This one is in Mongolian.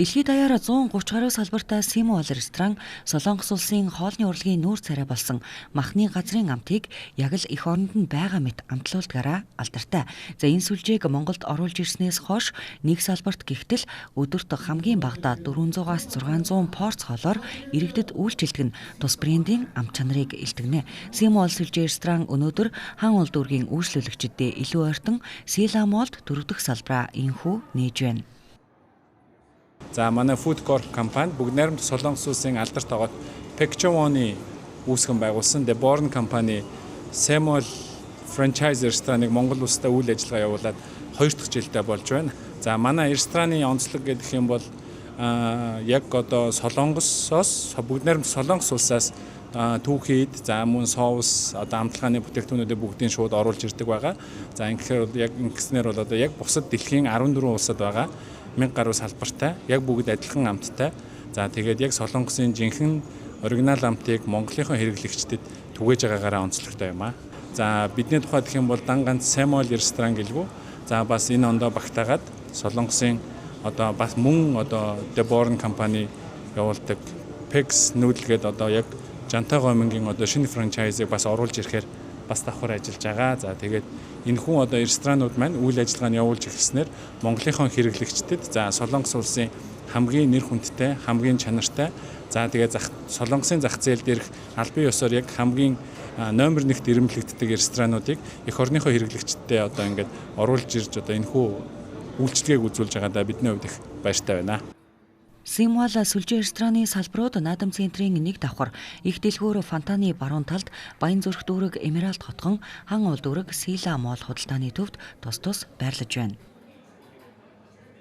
Дэлхийд даяар 130 гаруй салбартай Simwall ресторан Солонгос улсын хоолны урлагийн нүүр царай болсон махны газрын амтыг яг л эх оронд нь байгаа мэт амтлуулдгаараа алдартай. За энэ сүлжээг Монголд оруулж ирснээс хойш нэг салбарт гихтэл өдөрт хамгийн багадаа 400-аас 600 порц хоолоор иргэдэд үйлчилдэг нь тус брендийн ам чанарыг илтгэнэ. Simwall сүлжээ ресторан өнөөдөр хан улд үүргийн үйлчлүүлэгчдэд илүү ойртон Silamolд дөрөвдөх салбараа инхүү нээж байна. За манай Food Corp компани бүгд найрамд Солонгос улсын алдарт тоогоод Pekchawon-ы үүсгэн байгуулсан The Born компани Simwall франчайз рестораныг Монгол улстай үйл ажиллагаа явуулаад 2 дахь жилдээ болж байна. За манай рестораны онцлог гэх юм бол яг одоо Солонгосоос бүгд найрамд Солонгос улсаас түүхийд за мөн соус одоо амтлагааны бүтээгдэхүүнүүдээ бүгдийг шууд оруулж ирдэг байгаа. За ингэхээр бол яг ингэснээр бол одоо яг бусад дэлхийн 14 улсад байгаа 1000 гаруй салбартай яг бүгд адилхан амттай. За тэгээд яг Солонгосын жинхэнэ оригинал амтыг Монголынхон хэрэглэгчдэд түгээж байгаагаараа онцлогтой юм аа. За бидний тухайд гэх юм бол дан ганц Simwall ресторан гэлгүй. За бас энэ ондоо багтаагаад Солонгосын одоо бас мөн одоо The Born компани явуулдаг Pex Noodle гэдэг одоо яг Жантай гомингийн одоо шинэ франчайзыг бас оруулж ирэхээр бас давхар ажиллаж байгаа. За тэгээд энэ хүн одоо ресторанууд маань үйл ажиллагааны явуулж эхэлснээр Монголынхон хэрэглэгчдэд за Солонгос улсын хамгийн нэр хүндтэй, хамгийн чанартай за тэгээд Солонгосын зах зээл дээрх аль бие ёсоор яг хамгийн номер 1-т ирэмблэгддэг ресторануудыг эх орныхоо хэрэглэгчдэд одоо ингээд оруулж ирж одоо энэ хүү үйлчлэгийг үзүүлж байгаадаа бидний хувьд их баяртай байна. Simwall сүлжээ рестораны салбарууд наадам центрийн нэг давхар их дэлгүүр Фонтаны баруун талд Баянзүрх дүүрэг Эмералд хотгон хан улд дүүрэг Silamol худалдааны төвд тус байрлаж байна.